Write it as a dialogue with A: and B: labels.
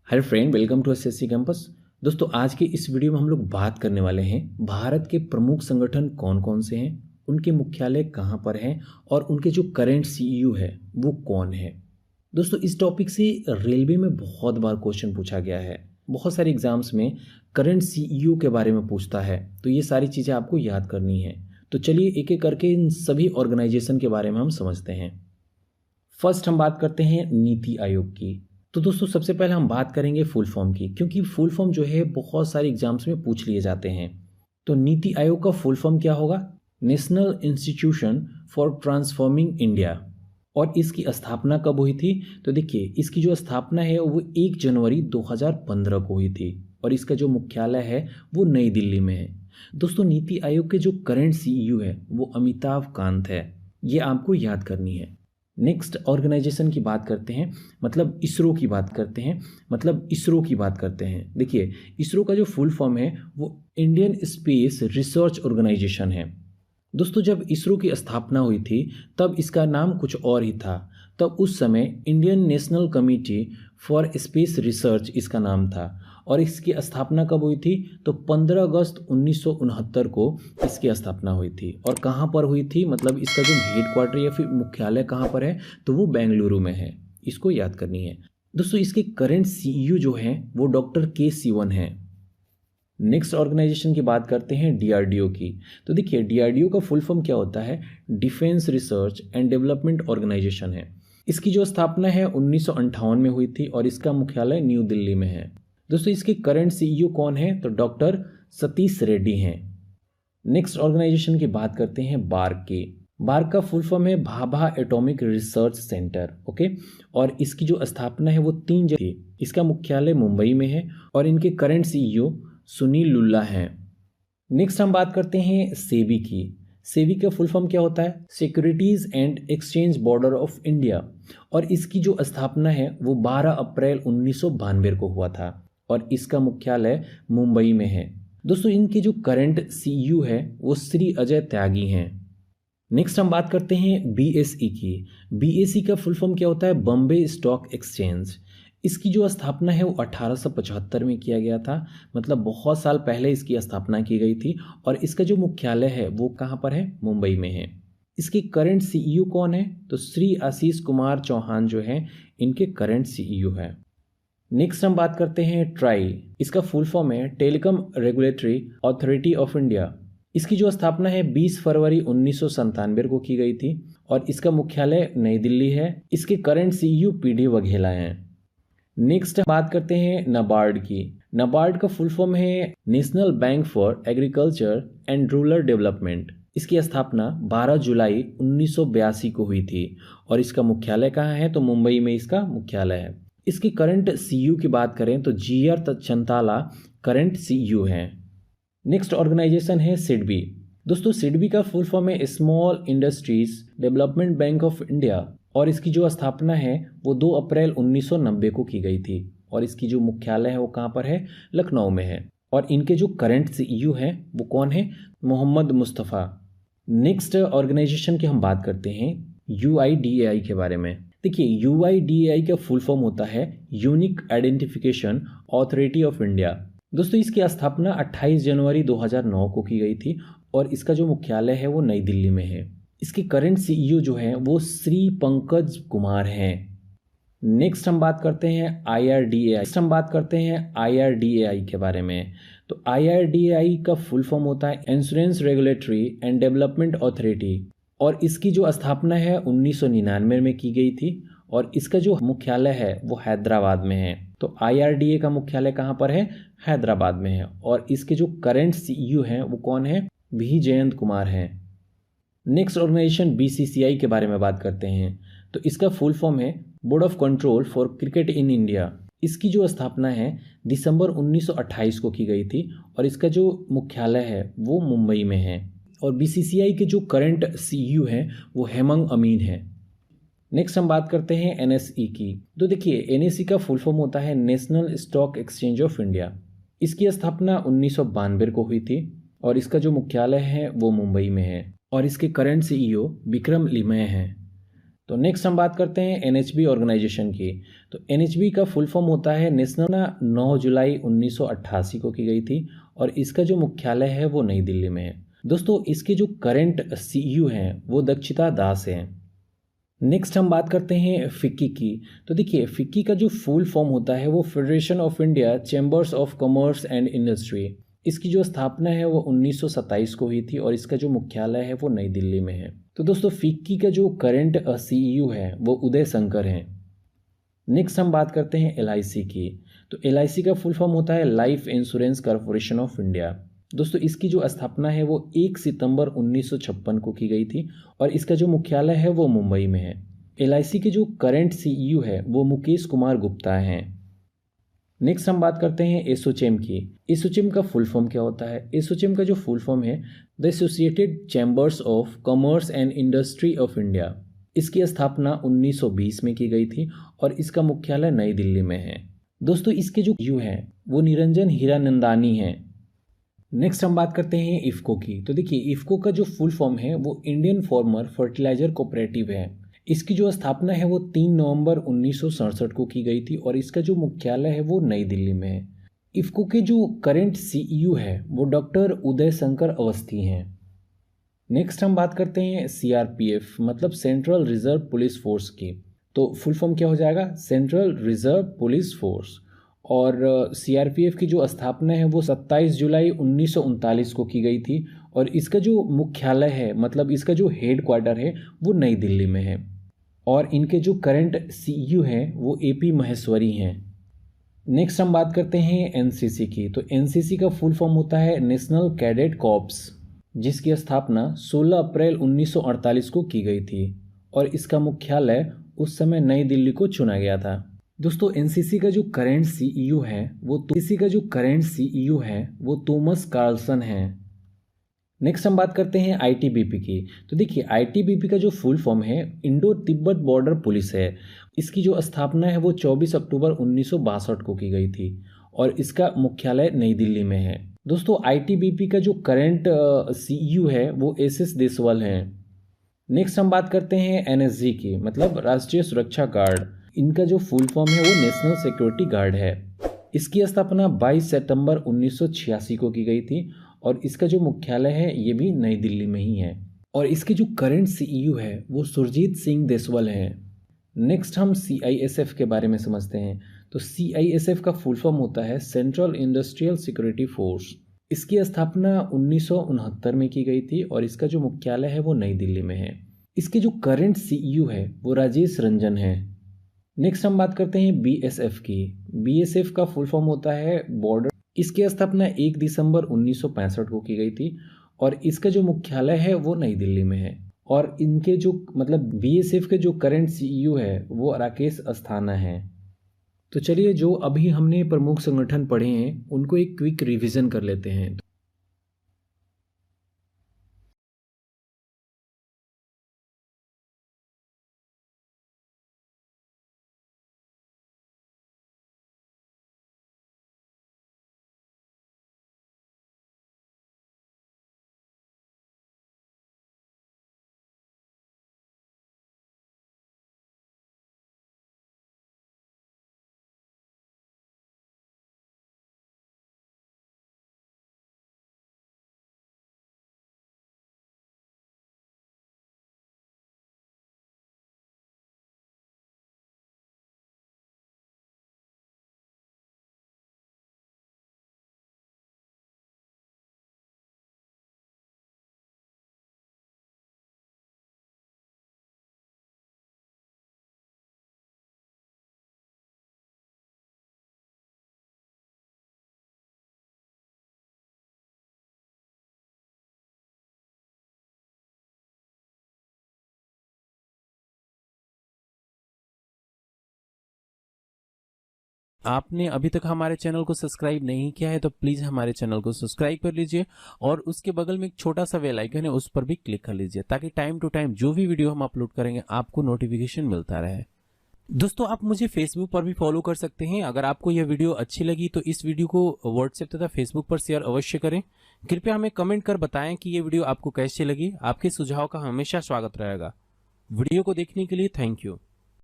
A: Hello friend, welcome to SSC campus. दोस्तों, आज के इस वीडियो में हम लोग बात करने वाले हैं भारत के प्रमुख संगठन कौन कौन से हैं, उनके मुख्यालय कहाँ पर हैं और उनके जो करंट सीईओ है वो कौन है। दोस्तों, इस टॉपिक से रेलवे में बहुत बार क्वेश्चन पूछा गया है। बहुत सारे एग्जाम्स में करंट सीईओ के बारे में पूछता है, तो ये सारी चीज़ें आपको याद करनी है। तो चलिए एक एक करके इन सभी ऑर्गेनाइजेशन के बारे में हम समझते हैं। फर्स्ट हम बात करते हैं नीति आयोग की। तो दोस्तों, सबसे पहले हम बात करेंगे फुल फॉर्म की, क्योंकि फुल फॉर्म जो है बहुत सारे एग्जाम्स में पूछ लिए जाते हैं। तो नीति आयोग का फुल फॉर्म क्या होगा? National institution for transforming India. और इसकी स्थापना कब हुई थी? तो देखिए, इसकी जो स्थापना है वो 1 जनवरी 2015 को हुई थी और इसका जो मुख्यालय है वो नई दिल्ली में है। दोस्तों, नीति आयोग के जो करंट सीईओ है वो अमिताभ कांत है, ये आपको याद करनी है। नेक्स्ट ऑर्गेनाइजेशन की बात करते हैं, मतलब इसरो की बात करते हैं। देखिए, इसरो का जो फुल फॉर्म है वो इंडियन स्पेस रिसर्च ऑर्गेनाइजेशन है। दोस्तों, जब इसरो की स्थापना हुई थी तब इसका नाम कुछ और ही था। तब उस समय Indian national committee for space research इसका नाम था। और इसकी स्थापना कब हुई थी? तो 15 अगस्त 1969 को इसकी स्थापना हुई थी। और कहाँ पर हुई थी, मतलब इसका जो हेडक्वार्टर या फिर मुख्यालय कहाँ पर है, तो वो बेंगलुरु में है। इसको याद करनी है। दोस्तों, इसके करंट सीईओ जो हैं वो डॉक्टर के सिवन हैं। नेक्स्ट ऑर्गेनाइजेशन की बात करते हैं डीआरडीओ की। तो देखिए, डीआरडीओ का फुल फॉर्म क्या होता है? Defence research and development organisation है। इसकी जो स्थापना है 1958 में हुई थी और इसका मुख्यालय न्यू दिल्ली में है। दोस्तों, इसके करंट सीईओ कौन है? तो डॉक्टर सतीश रेड्डी हैं। नेक्स्ट ऑर्गेनाइजेशन की बात करते हैं बार्क की। बार्क का फुल फॉर्म है Bhabha atomic research centre. Okay, और इसकी जो स्थापना है वो 3 जनवरी थी। इसका मुख्यालय मुंबई में है और इनके करंट सीईओ सुनील लुल्ला हैं। नेक्स्ट हम बात करते हैं सेबी की। सेबी का फुल फॉर्म क्या होता है? Securities and exchange board of India. और इसकी जो स्थापना है वो 12 अप्रैल 1992 को हुआ था और इसका मुख्यालय मुंबई में है। दोस्तों, इनके जो करंट सीईओ है वो श्री अजय त्यागी हैं। नेक्स्ट हम बात करते हैं बीएसई की। बीएसई का फुल फॉर्म क्या होता है? Bombay stock exchange. इसकी जो स्थापना है वो 1875 में किया गया था, मतलब बहुत साल पहले इसकी स्थापना की गई थी। और इसका जो मुख्यालय है वो कहाँ पर है? मुंबई में है। इसके करंट सीईओ कौन है? तो श्री आशीष कुमार चौहान जो हैं इनके करंट सीईओ है। नेक्स्ट हम बात करते हैं ट्राई। इसका फुल फॉर्म है telecom regulatory authority of India. इसकी जो स्थापना है 20 फरवरी 1997 को की गई थी और इसका मुख्यालय नई दिल्ली है। इसके करंट सीईओ पीडी वघेला हैं। नेक्स्ट बात करते हैं नाबार्ड की। नाबार्ड का फुल फॉर्म है national bank for agriculture and rural development. इसकी स्थापना 12 जुलाई 1982 को हुई थी और इसका मुख्यालय कहाँ है? तो मुंबई में इसका मुख्यालय है। इसकी करंट सीईओ की बात करें तो जीआर चंताला करंट सीईओ हैं। नेक्स्ट ऑर्गेनाइजेशन है सिडबी। दोस्तों, सिडबी का फुल फॉर्म है small industries development bank of India और इसकी जो स्थापना है वो 2 अप्रैल 1990 को की गई थी और इसकी जो मुख्यालय है वो कहाँ पर है? लखनऊ में है। और इनके जो करंट सीईओ हैं वो कौन है? मोहम्मद मुस्तफ़ा। नेक्स्ट ऑर्गेनाइजेशन की हम बात करते हैं यूआईडीएआई के बारे में। देखिए, यूआईडीएआई का फुल फॉर्म होता है unique identification authority of India. दोस्तों, इसकी स्थापना 28 जनवरी 2009 को की गई थी और इसका जो मुख्यालय है वो नई दिल्ली में है। इसके करंट सीईओ जो हैं वो श्री पंकज कुमार हैं। नेक्स्ट हम बात करते हैं आईआरडीएआई के बारे में। तो आईआरडीएआई का फुल फॉर्म होता है insurance regulatory and development authority और इसकी जो स्थापना है 1999 में की गई थी और इसका जो मुख्यालय है वो हैदराबाद में है। तो आईआरडीए का मुख्यालय कहाँ पर है? हैदराबाद में है। और इसके जो करंट सीईओ हैं वो कौन है? भी जयंत कुमार हैं। नेक्स्ट ऑर्गेनाइजेशन बीसीसीआई के बारे में बात करते हैं। तो इसका फुल फॉर्म है board of control for cricket in India. इसकी जो स्थापना है दिसंबर 1928 को की गई थी और इसका जो मुख्यालय है वो मुंबई में है। और बीसीसीआई के जो करंट सीईओ हैं वो हेमंग अमीन है। नेक्स्ट हम बात करते हैं एनएसई की। तो देखिए, एनएसई का फुल फॉर्म होता है national stock exchange of India. इसकी स्थापना 1992 को हुई थी और इसका जो मुख्यालय है वो मुंबई में है और इसके करंट सीईओ विक्रम लिमय हैं। तो नेक्स्ट हम बात करते हैं एनएचबी ऑर्गेनाइजेशन की। तो एनएचबी का फुल फॉर्म होता है नेशनल 9 जुलाई 1988 को की गई थी और इसका जो मुख्यालय है वो नई दिल्ली में है। दोस्तों इसके जो करंट सीईओ हैं वो दक्षिता दास हैं। नेक्स्ट हम बात करते हैं फिक्की की। तो देखिए फिक्की का जो फुल फॉर्म होता है वो federation of India chambers of commerce and industry. इसकी जो स्थापना है वो 1927 को हुई थी और इसका जो मुख्यालय है वो नई दिल्ली में है। तो दोस्तों फिक्की का जो करंट सीईओ है वो उदय शंकर हैं। नेक्स्ट हम बात करते हैं एलआईसी की। तो एलआईसी का फुल फॉर्म होता है life insurance corporation of India. दोस्तों इसकी जो स्थापना है वो 1 सितंबर 1956 को की गई थी और इसका जो मुख्यालय है वो मुंबई में है। एलआईसी के जो करंट सीईओ है वो मुकेश कुमार गुप्ता हैं। नेक्स्ट हम बात करते हैं एसोचेम की। एसोचेम का फुल फॉर्म क्या होता है? एसोचेम का जो फुल फॉर्म है the associated chambers of commerce and industry of India. इसकी स्थापना 1920 में की गई थी और इसका मुख्यालय नई दिल्ली में है। दोस्तों इसके जो यू हैं वो निरंजन हीरानंदानी हैं। नेक्स्ट हम बात करते हैं इफ्को की। तो देखिए इफ्को का जो फुल फॉर्म है वो इंडियन फार्मर फर्टिलाइजर कोऑपरेटिव है। इसकी जो स्थापना है वो 3 नवंबर 1967 को की गई थी और इसका जो मुख्यालय है वो नई दिल्ली में है। इफ्को के जो करंट सीईओ है वो डॉक्टर उदय शंकर अवस्थी हैं। नेक्स्ट हम बात करते हैं सीआरपीएफ मतलब सेंट्रल रिजर्व पुलिस फोर्स की। तो फुल फॉर्म क्या हो जाएगा? Central reserve police force. और सीआरपीएफ की जो स्थापना है वो 27 जुलाई 1939 को की गई थी और इसका जो मुख्यालय है मतलब इसका जो हेड क्वार्टर है वो नई दिल्ली में है। और इनके जो करंट सीईओ हैं वो एपी महेश्वरी हैं। नेक्स्ट हम बात करते हैं एनसीसी की। तो एनसीसी का फुल फॉर्म होता है नेशनल कैडेट कॉर्प्स, जिसकी स्थापना 16 अप्रैल 1948 को की गई थी और इसका मुख्यालय उस समय नई दिल्ली को चुना गया था। दोस्तों एनसीसी का जो करंट सीईओ है वो थॉमस कार्लसन हैं। नेक्स्ट हम बात करते हैं आईटीबीपी की। तो देखिए आईटीबीपी का जो फुल फॉर्म है इंडो तिब्बत बॉर्डर पुलिस है। इसकी जो स्थापना है वो 24 अक्टूबर 1962 को की गई थी और इसका मुख्यालय नई दिल्ली में है। दोस्तों आईटीबीपी का जो करंट सीईओ है वो एसएस देसवाल हैं। नेक्स्ट हम बात करते हैं एनएसजी की मतलब राष्ट्रीय सुरक्षा गार्ड। इनका जो फुल फॉर्म है वो नेशनल सिक्योरिटी गार्ड है। इसकी स्थापना 22 सितंबर 1986 को की गई थी और इसका जो मुख्यालय है ये भी नई दिल्ली में ही है और इसके जो करंट सीईओ है वो सुरजीत सिंह देसवाल हैं। नेक्स्ट हम सीआईएसएफ के बारे में समझते हैं। तो सीआईएसएफ का फुल फॉर्म होता है सेंट्रल इंडस्ट्रियल सिक्योरिटी फोर्स। इसकी स्थापना 1969 में की गई थी और इसका जो मुख्यालय है वो नई दिल्ली में है। इसके जो करंट सीईओ है वो राजेश रंजन है। नेक्स्ट हम बात करते हैं बीएसएफ की। बीएसएफ का फुल फॉर्म होता है बॉर्डर। इसकी स्थापना 1 दिसंबर 1965 को की गई थी और इसका जो मुख्यालय है वो नई दिल्ली में है और इनके जो मतलब बीएसएफ के जो करंट सीईओ है वो राकेश अस्थाना है। तो चलिए जो अभी हमने प्रमुख संगठन पढ़े हैं उनको एक क्विक रिवीजन कर लेते हैं।
B: आपने अभी तक हमारे चैनल को सब्सक्राइब नहीं किया है तो प्लीज हमारे चैनल को सब्सक्राइब कर लीजिए और उसके बगल में एक छोटा सा बेल आइकन है उस पर भी क्लिक कर लीजिए ताकि टाइम टू टाइम जो भी वीडियो हम अपलोड करेंगे आपको नोटिफिकेशन मिलता रहे। दोस्तों आप मुझे फेसबुक पर भी फॉलो कर सकते हैं। अगर आपको यह वीडियो अच्छी लगी तो इस वीडियो को व्हाट्सएप तथा फेसबुक पर शेयर अवश्य करें। कृपया हमें कमेंट कर बताएं कि ये वीडियो आपको कैसी लगी। आपके सुझाव का हमेशा स्वागत रहेगा। वीडियो को देखने के लिए थैंक यू।